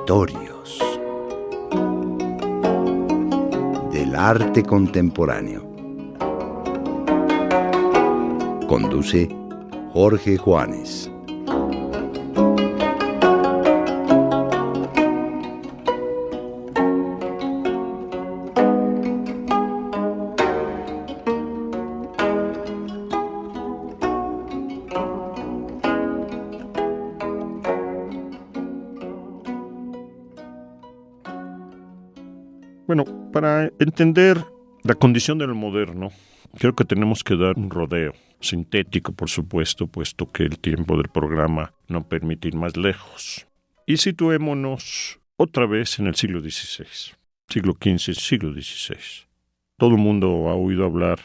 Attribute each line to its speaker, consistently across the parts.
Speaker 1: Territorios del arte contemporáneo. Conduce Jorge Juanes.
Speaker 2: Bueno, para entender la condición del moderno, creo que tenemos que dar un rodeo sintético, por supuesto, puesto que el tiempo del programa no permite ir más lejos. Y situémonos otra vez en el siglo XVI, siglo XV, siglo XVI. Todo el mundo ha oído hablar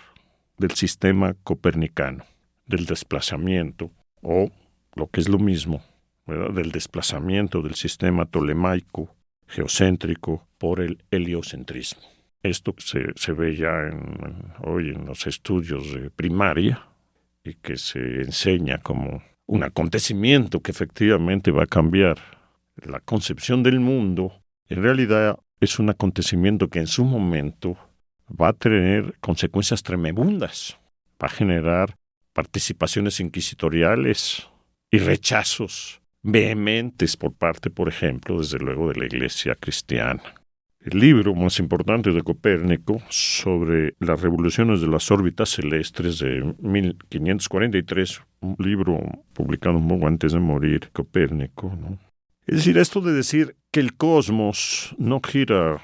Speaker 2: del sistema copernicano, del desplazamiento, o lo que es lo mismo, ¿verdad?, del desplazamiento del sistema tolemaico, geocéntrico, por el heliocentrismo. Esto se ve ya hoy en los estudios de primaria y que se enseña como un acontecimiento que efectivamente va a cambiar la concepción del mundo. En realidad es un acontecimiento que en su momento va a tener consecuencias tremebundas. Va a generar participaciones inquisitoriales y rechazos vehementes por parte, por ejemplo, desde luego de la Iglesia cristiana. El libro más importante de Copérnico sobre las revoluciones de las órbitas celestres de 1543, un libro publicado un poco antes de morir Copérnico, ¿no? Es decir, esto de decir que el cosmos no gira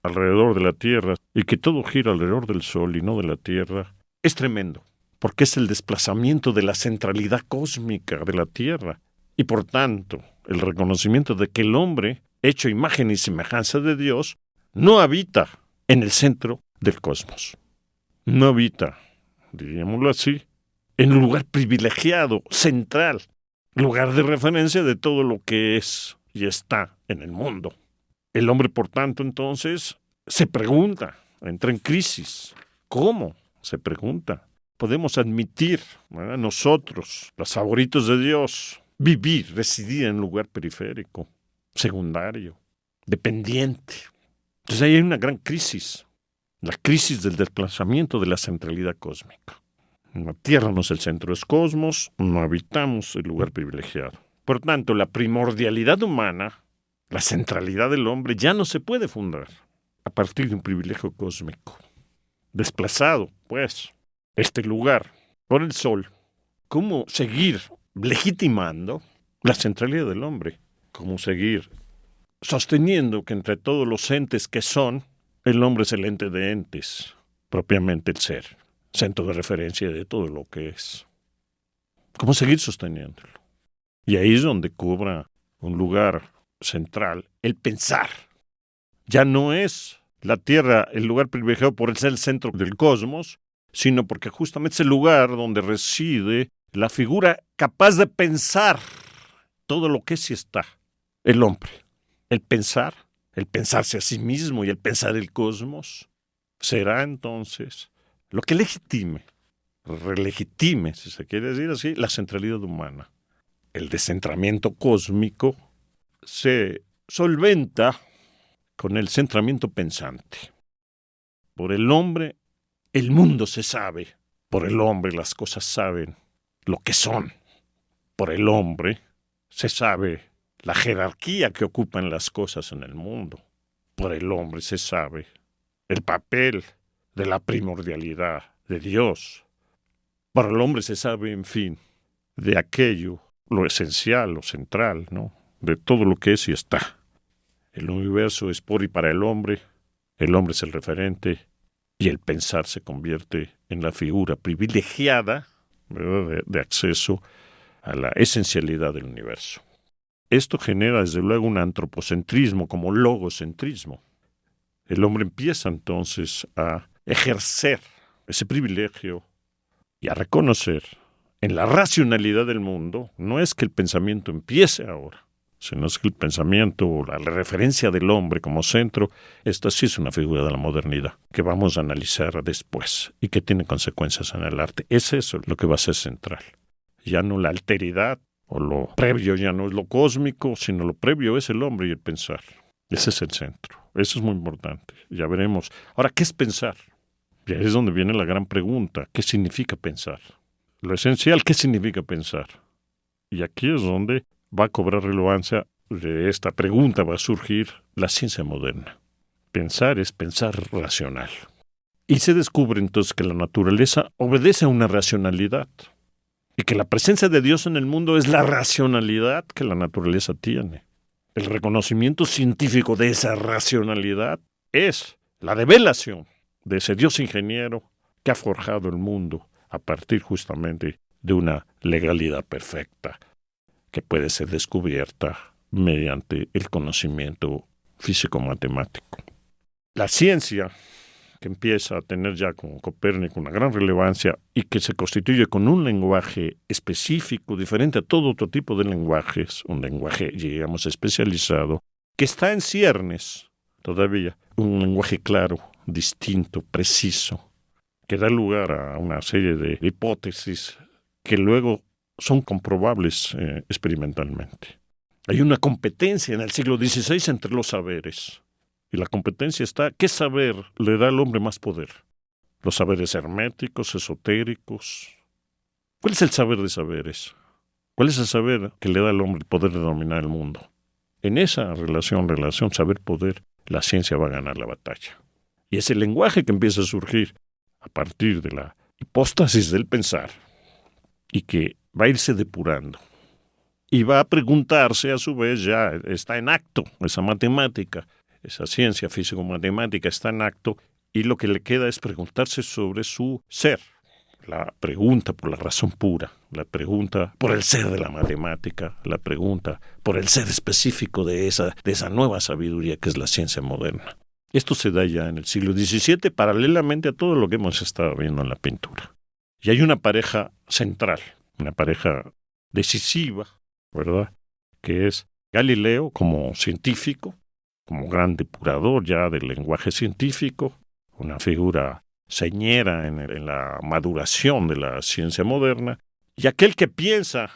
Speaker 2: alrededor de la Tierra y que todo gira alrededor del Sol y no de la Tierra, es tremendo, porque es el desplazamiento de la centralidad cósmica de la Tierra. Y por tanto, el reconocimiento de que el hombre, hecho imagen y semejanza de Dios, no habita en el centro del cosmos. No habita, diríamoslo así, en un lugar privilegiado, central, lugar de referencia de todo lo que es y está en el mundo. El hombre, por tanto, entonces, se pregunta, entra en crisis. ¿Cómo? Se pregunta. Podemos admitir, ¿verdad?, nosotros, los favoritos de Dios, vivir, residir en un lugar periférico, secundario, dependiente. Entonces ahí hay una gran crisis, la crisis del desplazamiento de la centralidad cósmica. La Tierra no es el centro del cosmos, no habitamos el lugar privilegiado. Por tanto, la primordialidad humana, la centralidad del hombre, ya no se puede fundar a partir de un privilegio cósmico. Desplazado, pues, este lugar por el Sol, ¿cómo seguir legitimando la centralidad del hombre? ¿Cómo seguir sosteniendo que entre todos los entes que son, el hombre es el ente de entes, propiamente el ser, centro de referencia de todo lo que es? ¿Cómo seguir sosteniéndolo? Y ahí es donde cobra un lugar central el pensar. Ya no es la Tierra el lugar privilegiado por ser el centro del cosmos, sino porque justamente es el lugar donde reside la figura capaz de pensar todo lo que es y está, el hombre. El pensarse a sí mismo y el pensar el cosmos, será entonces lo que relegitime, si se quiere decir así, la centralidad humana. El descentramiento cósmico se solventa con el centramiento pensante. Por el hombre, el mundo se sabe. Por el hombre, las cosas saben lo que son. Por el hombre se sabe la jerarquía que ocupan las cosas en el mundo. Por el hombre se sabe el papel de la primordialidad de Dios. Por el hombre se sabe, en fin, de aquello, lo esencial, lo central, ¿no?, de todo lo que es y está. El universo es por y para el hombre es el referente, y el pensar se convierte en la figura privilegiada, ¿verdad?, de acceso a la esencialidad del universo. Esto genera, desde luego, un antropocentrismo como logocentrismo. El hombre empieza entonces a ejercer ese privilegio y a reconocer en la racionalidad del mundo. No es que el pensamiento empiece ahora, sino es que el pensamiento, la referencia del hombre como centro, esta sí es una figura de la modernidad que vamos a analizar después y que tiene consecuencias en el arte. Es eso lo que va a ser central. Ya no la alteridad O lo previo ya no es lo cósmico, sino lo previo es el hombre y el pensar. Ese es el centro. Eso es muy importante. Ya veremos. Ahora, ¿qué es pensar? Y ahí es donde viene la gran pregunta. ¿Qué significa pensar? Lo esencial, ¿qué significa pensar? Y aquí es donde va a cobrar relevancia de esta pregunta, va a surgir la ciencia moderna. Pensar es pensar racional. Y se descubre entonces que la naturaleza obedece a una racionalidad y que la presencia de Dios en el mundo es la racionalidad que la naturaleza tiene. El reconocimiento científico de esa racionalidad es la revelación de ese Dios ingeniero que ha forjado el mundo a partir justamente de una legalidad perfecta que puede ser descubierta mediante el conocimiento físico-matemático. La ciencia, que empieza a tener ya con Copérnico una gran relevancia y que se constituye con un lenguaje específico, diferente a todo otro tipo de lenguajes, un lenguaje, digamos, especializado, que está en ciernes todavía, un lenguaje claro, distinto, preciso, que da lugar a una serie de hipótesis que luego son comprobables experimentalmente. Hay una competencia en el siglo XVI entre los saberes. Y la competencia está, ¿qué saber le da al hombre más poder? Los saberes herméticos, esotéricos. ¿Cuál es el saber de saberes? ¿Cuál es el saber que le da al hombre el poder de dominar el mundo? En esa relación saber-poder, la ciencia va a ganar la batalla. Y es el lenguaje que empieza a surgir a partir de la hipóstasis del pensar y que va a irse depurando. Y va a preguntarse, a su vez, ya está en acto esa matemática. Esa ciencia físico-matemática está en acto y lo que le queda es preguntarse sobre su ser. La pregunta por la razón pura, la pregunta por el ser de la matemática, la pregunta por el ser específico de esa nueva sabiduría que es la ciencia moderna. Esto se da ya en el siglo XVII paralelamente a todo lo que hemos estado viendo en la pintura. Y hay una pareja central, una pareja decisiva, ¿verdad? Que es Galileo como científico, como gran depurador ya del lenguaje científico, una figura señera en la maduración de la ciencia moderna, y aquel que piensa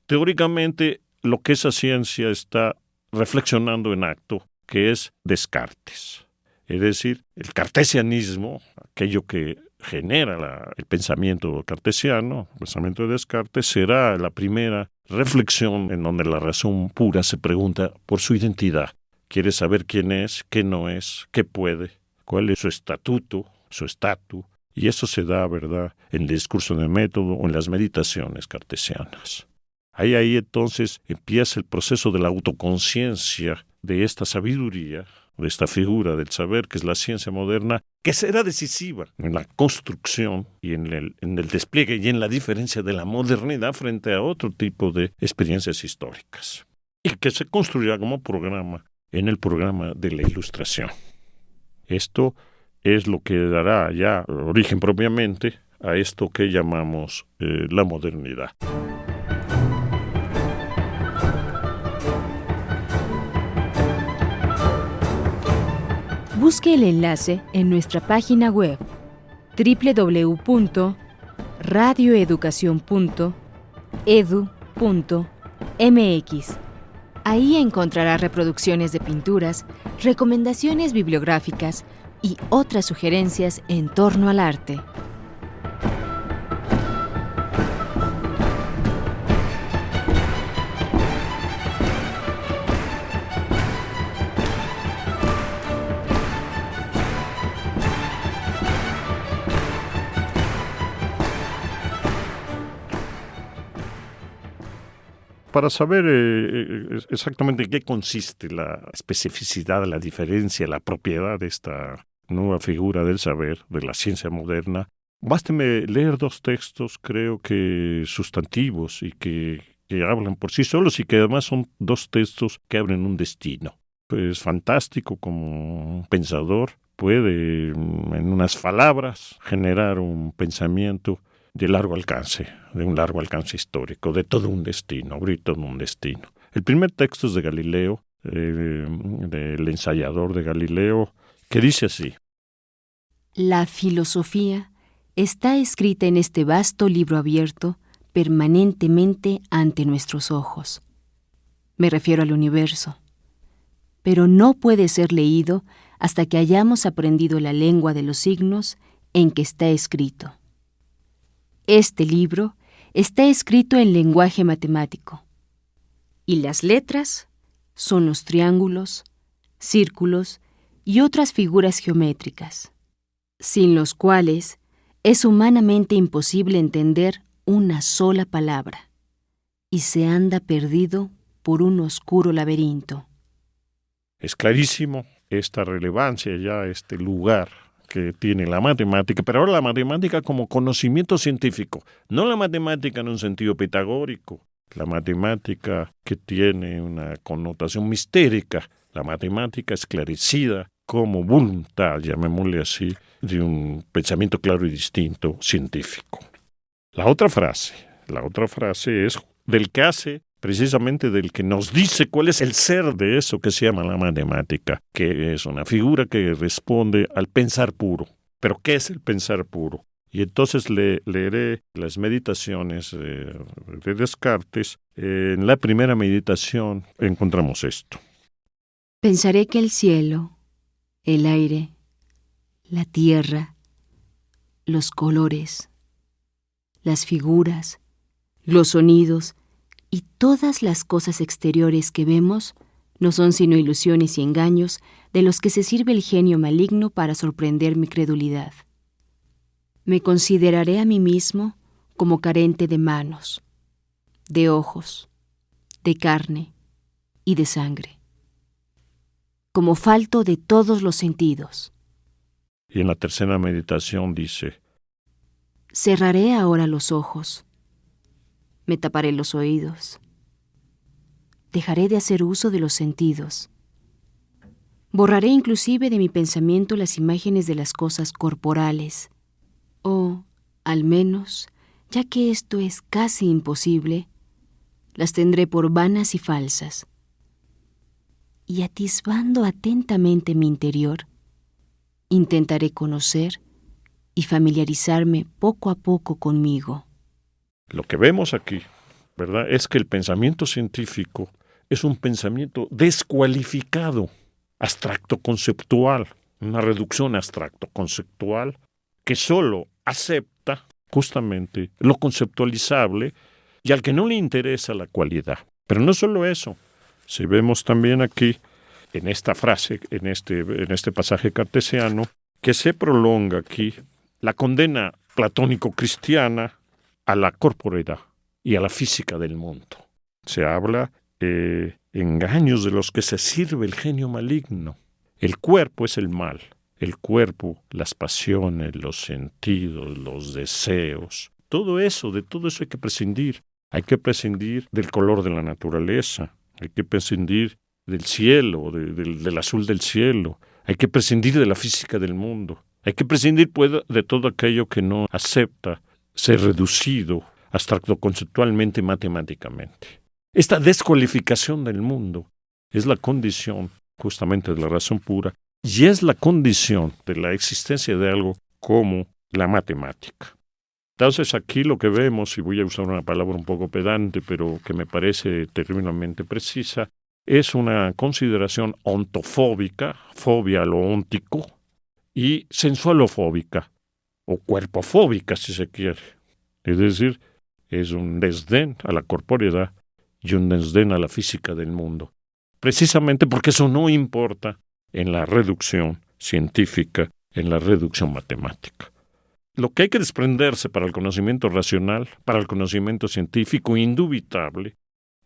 Speaker 2: teóricamente lo que esa ciencia está reflexionando en acto, que es Descartes. Es decir, el cartesianismo, aquello que genera el pensamiento cartesiano, el pensamiento de Descartes, será la primera reflexión en donde la razón pura se pregunta por su identidad. Quiere saber quién es, qué no es, qué puede, cuál es su estatuto, su estatus, y eso se da, ¿verdad?, en el discurso de método o en las meditaciones cartesianas. Ahí entonces empieza el proceso de la autoconciencia de esta sabiduría, de esta figura del saber que es la ciencia moderna, que será decisiva en la construcción y en el despliegue y en la diferencia de la modernidad frente a otro tipo de experiencias históricas, y que se construirá como programa en el programa de la Ilustración. Esto es lo que dará ya origen propiamente a esto que llamamos la modernidad.
Speaker 3: Busque el enlace en nuestra página web www.radioeducacion.edu.mx. Ahí encontrará reproducciones de pinturas, recomendaciones bibliográficas y otras sugerencias en torno al arte.
Speaker 2: Para saber exactamente en qué consiste la especificidad, la diferencia, la propiedad de esta nueva figura del saber, de la ciencia moderna, básteme leer dos textos, creo que sustantivos y que hablan por sí solos y que además son dos textos que abren un destino. Es fantástico como pensador, puede en unas palabras generar un pensamiento de largo alcance, de un largo alcance histórico, de todo un destino, abrir todo un destino. El primer texto es de Galileo, del ensayador de Galileo, que dice así:
Speaker 3: La filosofía está escrita en este vasto libro abierto permanentemente ante nuestros ojos. Me refiero al universo. Pero no puede ser leído hasta que hayamos aprendido la lengua de los signos en que está escrito. Este libro está escrito en lenguaje matemático, y las letras son los triángulos, círculos y otras figuras geométricas, sin los cuales es humanamente imposible entender una sola palabra, y se anda perdido por un oscuro laberinto.
Speaker 2: Es clarísimo esta relevancia ya, este lugar que tiene la matemática, pero ahora la matemática como conocimiento científico, no la matemática en un sentido pitagórico, la matemática que tiene una connotación mistérica, la matemática esclarecida como voluntad, llamémosle así, de un pensamiento claro y distinto científico. La otra frase es del que hace, precisamente del que nos dice cuál es el ser de eso que se llama la matemática, que es una figura que responde al pensar puro. ¿Pero qué es el pensar puro? Y entonces leeré las meditaciones de Descartes. En la primera meditación encontramos esto.
Speaker 3: Pensaré que el cielo, el aire, la tierra, los colores, las figuras, los sonidos y todas las cosas exteriores que vemos no son sino ilusiones y engaños de los que se sirve el genio maligno para sorprender mi credulidad. Me consideraré a mí mismo como carente de manos, de ojos, de carne y de sangre, como falto de todos los sentidos.
Speaker 2: Y en la tercera meditación dice:
Speaker 3: cerraré ahora los ojos, me taparé los oídos, dejaré de hacer uso de los sentidos, borraré inclusive de mi pensamiento las imágenes de las cosas corporales, o, al menos, ya que esto es casi imposible, las tendré por vanas y falsas. Y atisbando atentamente mi interior, intentaré conocer y familiarizarme poco a poco conmigo.
Speaker 2: Lo que vemos aquí, ¿verdad?, es que el pensamiento científico es un pensamiento descualificado, abstracto-conceptual, una reducción abstracto-conceptual que solo acepta justamente lo conceptualizable y al que no le interesa la cualidad. Pero no solo eso, si vemos también aquí, en esta frase, en este pasaje cartesiano, que se prolonga aquí la condena platónico-cristiana a la corporeidad y a la física del mundo. Se habla engaños de los que se sirve el genio maligno. El cuerpo es el mal. El cuerpo, las pasiones, los sentidos, los deseos, de todo eso hay que prescindir. Hay que prescindir del color de la naturaleza, hay que prescindir del cielo, del azul del cielo, hay que prescindir de la física del mundo, hay que prescindir de todo aquello que no acepta ser reducido abstracto-conceptualmente y matemáticamente. Esta descualificación del mundo es la condición justamente de la razón pura y es la condición de la existencia de algo como la matemática. Entonces aquí lo que vemos, y voy a usar una palabra un poco pedante, pero que me parece terriblemente precisa, es una consideración ontofóbica, fobia a lo óntico, y sensualofóbica, o cuerpofóbica si se quiere. Es decir, es un desdén a la corporeidad y un desdén a la física del mundo. Precisamente porque eso no importa en la reducción científica, en la reducción matemática. Lo que hay que desprenderse para el conocimiento racional, para el conocimiento científico indubitable,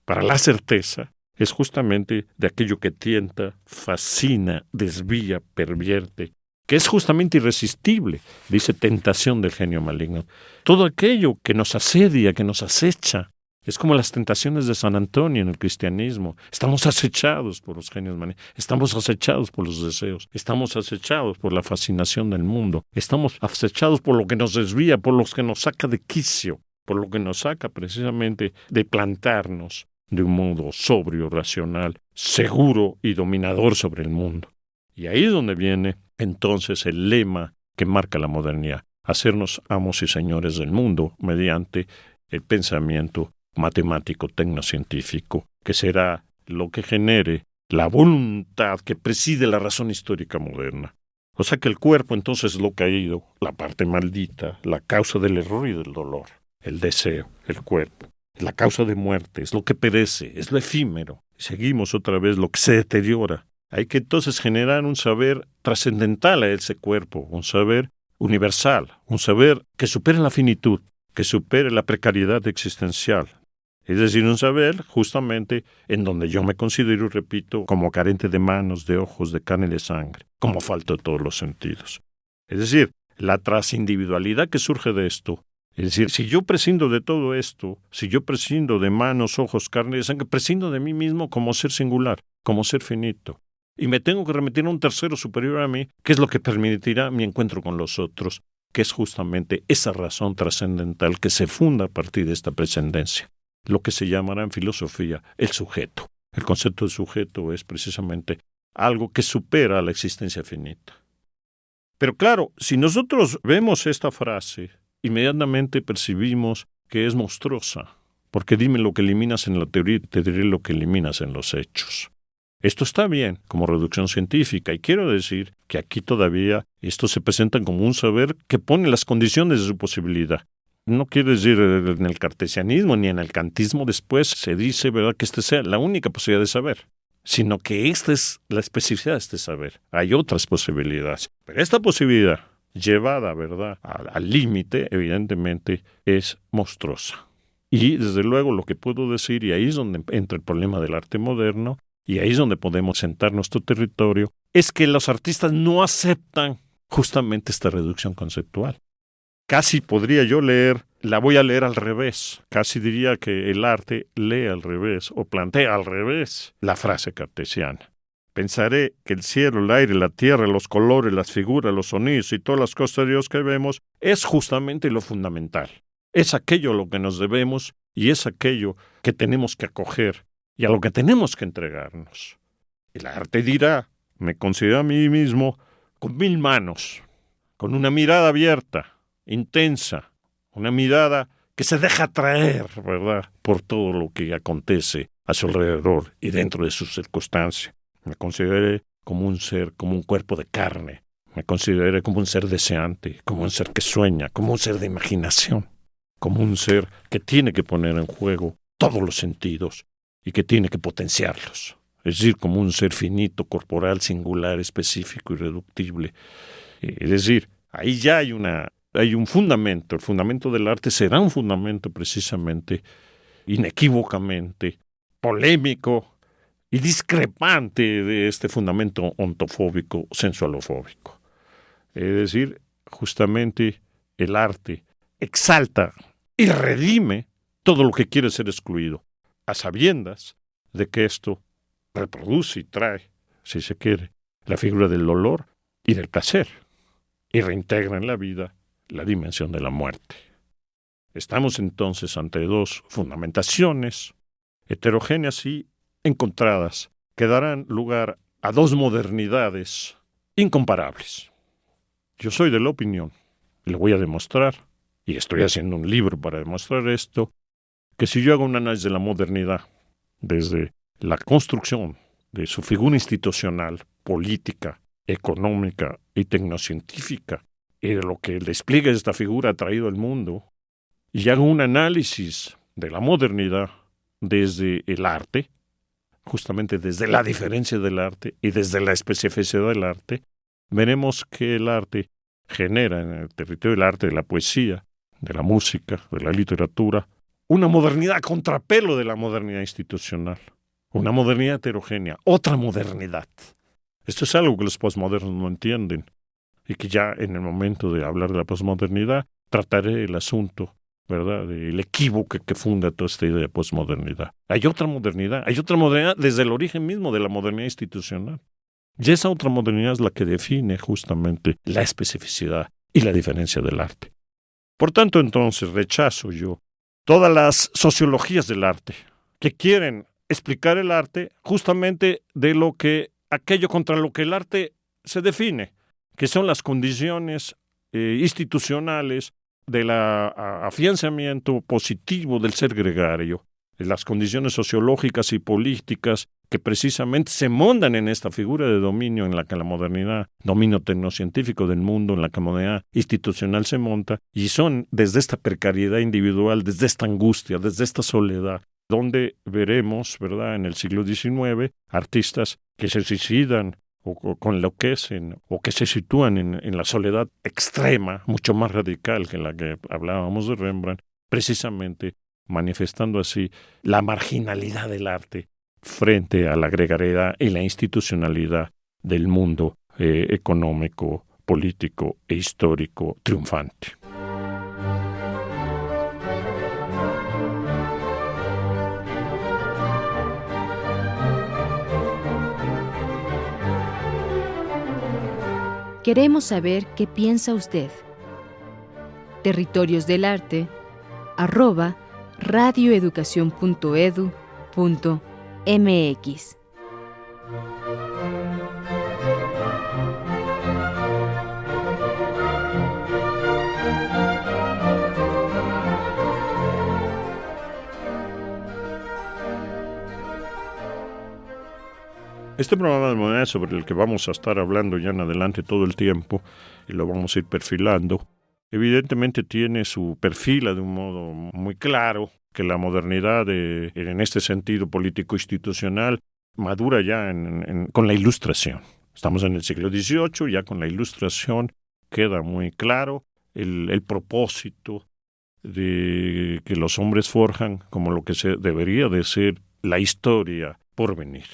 Speaker 2: para la certeza, es justamente de aquello que tienta, fascina, desvía, pervierte, que es justamente irresistible, dice tentación del genio maligno. Todo aquello que nos asedia, que nos acecha, es como las tentaciones de San Antonio en el cristianismo. Estamos acechados por los genios malignos, estamos acechados por los deseos, estamos acechados por la fascinación del mundo, estamos acechados por lo que nos desvía, por lo que nos saca de quicio, por lo que nos saca precisamente de plantarnos de un modo sobrio, racional, seguro y dominador sobre el mundo. Y ahí es donde viene entonces el lema que marca la modernidad: hacernos amos y señores del mundo mediante el pensamiento matemático tecnocientífico, que será lo que genere la voluntad que preside la razón histórica moderna. O sea que el cuerpo entonces es lo caído, la parte maldita, la causa del error y del dolor, el deseo, el cuerpo. La causa de muerte es lo que perece, es lo efímero. Seguimos otra vez lo que se deteriora. Hay que entonces generar un saber trascendental a ese cuerpo, un saber universal, un saber que supere la finitud, que supere la precariedad existencial. Es decir, un saber justamente en donde yo me considero, repito, como carente de manos, de ojos, de carne y de sangre, como falto de todos los sentidos. Es decir, la transindividualidad que surge de esto. Es decir, si yo prescindo de todo esto, si yo prescindo de manos, ojos, carne y sangre, prescindo de mí mismo como ser singular, como ser finito. Y me tengo que remitir a un tercero superior a mí, que es lo que permitirá mi encuentro con los otros, que es justamente esa razón trascendental que se funda a partir de esta trascendencia. Lo que se llamará en filosofía el sujeto. El concepto de sujeto es precisamente algo que supera la existencia finita. Pero claro, si nosotros vemos esta frase, inmediatamente percibimos que es monstruosa, porque dime lo que eliminas en la teoría y te diré lo que eliminas en los hechos. Esto está bien como reducción científica, y quiero decir que aquí todavía esto se presenta como un saber que pone las condiciones de su posibilidad. No quiere decir en el cartesianismo ni en el kantismo después se dice, ¿verdad?, que esta sea la única posibilidad de saber, sino que esta es la especificidad de este saber. Hay otras posibilidades, pero esta posibilidad llevada, ¿verdad?, al límite, evidentemente, es monstruosa. Y desde luego lo que puedo decir, y ahí es donde entra el problema del arte moderno, y ahí es donde podemos sentar nuestro territorio, es que los artistas no aceptan justamente esta reducción conceptual. Casi podría yo la voy a leer al revés. Casi diría que el arte lee al revés o plantea al revés la frase cartesiana. Pensaré que el cielo, el aire, la tierra, los colores, las figuras, los sonidos y todas las cosas de Dios que vemos es justamente lo fundamental. Es aquello a lo que nos debemos y es aquello que tenemos que acoger y a lo que tenemos que entregarnos. El arte dirá, me considero a mí mismo con 1000 manos, con una mirada abierta, intensa, una mirada que se deja atraer, ¿verdad?, por todo lo que acontece a su alrededor y dentro de sus circunstancias. Me consideré como un ser, como un cuerpo de carne. Me consideré como un ser deseante, como un ser que sueña, como un ser de imaginación, como un ser que tiene que poner en juego todos los sentidos y que tiene que potenciarlos. Es decir, como un ser finito, corporal, singular, específico, irreductible. Es decir, ahí ya hay un fundamento. El fundamento del arte será un fundamento precisamente, inequívocamente, polémico y discrepante de este fundamento ontofóbico, sensualofóbico. Es decir, justamente el arte exalta y redime todo lo que quiere ser excluido, a sabiendas de que esto reproduce y trae, si se quiere, la figura del dolor y del placer, y reintegra en la vida la dimensión de la muerte. Estamos entonces ante dos fundamentaciones heterogéneas y encontradas que darán lugar a dos modernidades incomparables. Yo soy de la opinión, y lo voy a demostrar, y estoy haciendo un libro para demostrar esto, que si yo hago un análisis de la modernidad desde la construcción de su figura institucional, política, económica y tecnocientífica, y de lo que el despliegue de esta figura ha traído al mundo, y hago un análisis de la modernidad desde el arte, justamente desde la diferencia del arte y desde la especificidad del arte, veremos que el arte genera en el territorio del arte, de la poesía, de la música, de la literatura, una modernidad a contrapelo de la modernidad institucional, una modernidad heterogénea, otra modernidad. Esto es algo que los posmodernos no entienden y que ya en el momento de hablar de la posmodernidad trataré el asunto, ¿verdad?, del equívoco que funda toda esta idea de posmodernidad. Hay otra modernidad desde el origen mismo de la modernidad institucional. Y esa otra modernidad es la que define justamente la especificidad y la diferencia del arte. Por tanto, entonces, rechazo yo todas las sociologías del arte que quieren explicar el arte justamente de aquello contra lo que el arte se define, que son las condiciones institucionales del afianzamiento positivo del ser gregario, de las condiciones sociológicas y políticas que precisamente se montan en esta figura de dominio en la que la modernidad, dominio tecnocientífico del mundo, en la que la modernidad institucional se monta, y son desde esta precariedad individual, desde esta angustia, desde esta soledad, donde veremos, ¿verdad?, en el siglo XIX, artistas que se suicidan o que enloquecen o que se sitúan en la soledad extrema, mucho más radical que la que hablábamos de Rembrandt, precisamente manifestando así la marginalidad del arte frente a la gregariedad y la institucionalidad del mundo económico, político e histórico triunfante.
Speaker 3: Queremos saber qué piensa usted. Territorios del Arte @radioeducacion.edu.mx.
Speaker 2: Este programa de modernidad sobre el que vamos a estar hablando ya en adelante todo el tiempo, y lo vamos a ir perfilando, evidentemente tiene su perfil de un modo muy claro, que la modernidad en este sentido político-institucional madura ya con la Ilustración. Estamos en el siglo XVIII, ya con la Ilustración queda muy claro el propósito de que los hombres forjan como lo que debería de ser la historia por venir.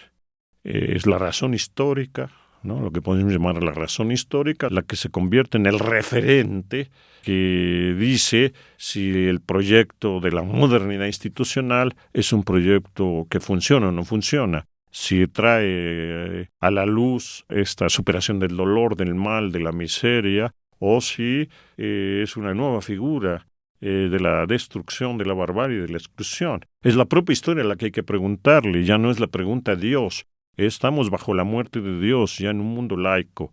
Speaker 2: Es la razón histórica, ¿no?, lo que podemos llamar la razón histórica, la que se convierte en el referente que dice si el proyecto de la modernidad institucional es un proyecto que funciona o no funciona, si trae a la luz esta superación del dolor, del mal, de la miseria, o si es una nueva figura de la destrucción, de la barbarie, de la exclusión. Es la propia historia la que hay que preguntarle, ya no es la pregunta a Dios. Estamos bajo la muerte de Dios ya en un mundo laico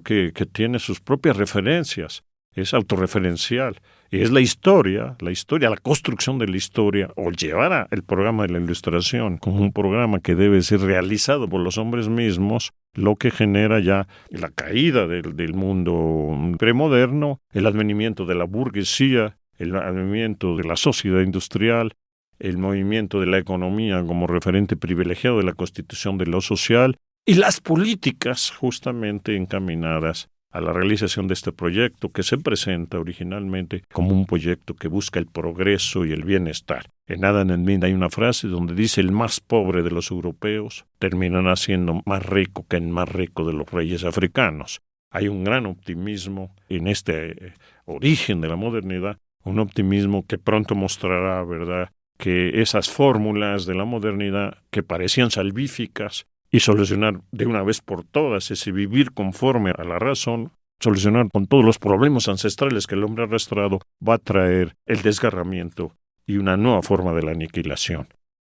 Speaker 2: que tiene sus propias referencias, es autorreferencial, y es la historia, la construcción de la historia, o llevar el programa de la Ilustración como un programa que debe ser realizado por los hombres mismos, lo que genera ya la caída del mundo premoderno, el advenimiento de la burguesía, el advenimiento de la sociedad industrial, el movimiento de la economía como referente privilegiado de la constitución de lo social y las políticas justamente encaminadas a la realización de este proyecto que se presenta originalmente como un proyecto que busca el progreso y el bienestar. En Adam Smith hay una frase donde dice: el más pobre de los europeos terminará siendo más rico que el más rico de los reyes africanos. Hay un gran optimismo en este origen de la modernidad, un optimismo que pronto mostrará, ¿verdad?, que esas fórmulas de la modernidad que parecían salvíficas y solucionar de una vez por todas ese vivir conforme a la razón, solucionar con todos los problemas ancestrales que el hombre ha arrastrado, va a traer el desgarramiento y una nueva forma de la aniquilación.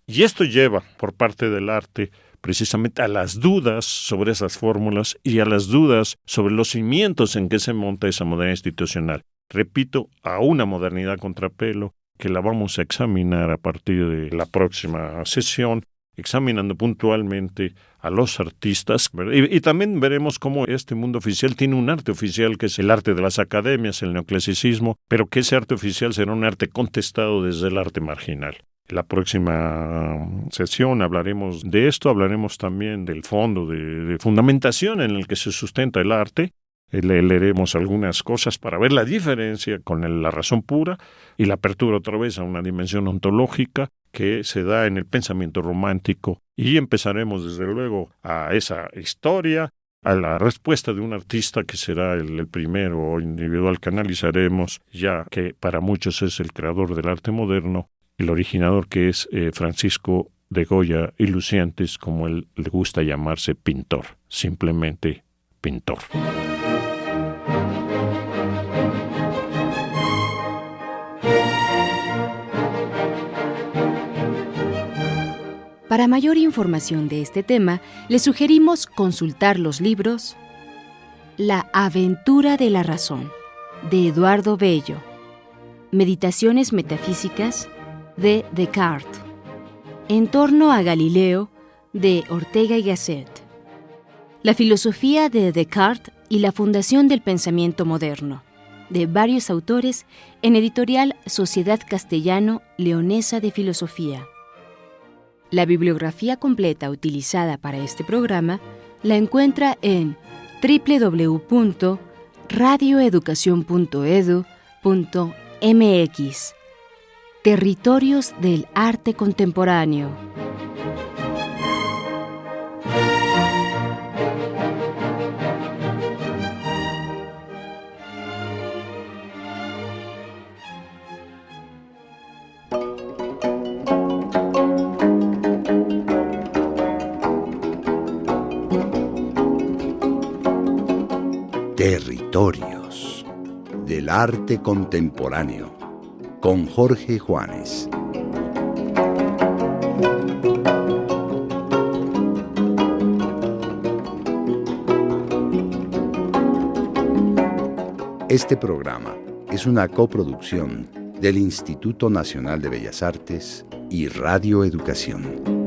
Speaker 2: Y esto lleva, por parte del arte, precisamente a las dudas sobre esas fórmulas y a las dudas sobre los cimientos en que se monta esa modernidad institucional. Repito, a una modernidad contrapelo, que la vamos a examinar a partir de la próxima sesión, examinando puntualmente a los artistas, y también veremos cómo este mundo oficial tiene un arte oficial que es el arte de las academias, el neoclasicismo, pero que ese arte oficial será un arte contestado desde el arte marginal. En la próxima sesión hablaremos de esto, hablaremos también del fondo de fundamentación en el que se sustenta el arte. Leeremos algunas cosas para ver la diferencia con la razón pura y la apertura otra vez a una dimensión ontológica que se da en el pensamiento romántico, y empezaremos desde luego a esa historia, a la respuesta de un artista que será el primero individual que analizaremos, ya que para muchos es el creador del arte moderno, el originador, que es Francisco de Goya y Lucientes, como él le gusta llamarse, pintor, simplemente pintor.
Speaker 3: Para mayor información de este tema, le sugerimos consultar los libros La aventura de la razón, de Eduardo Bello. Meditaciones metafísicas de Descartes. En torno a Galileo de Ortega y Gasset. La filosofía de Descartes y la fundación del pensamiento moderno, de varios autores, en editorial Sociedad Castellano Leonesa de Filosofía. La bibliografía completa utilizada para este programa la encuentra en www.radioeducacion.edu.mx. Territorios del arte contemporáneo.
Speaker 1: Territorios del arte contemporáneo con Jorge Juanes. Este programa es una coproducción del Instituto Nacional de Bellas Artes y Radio Educación.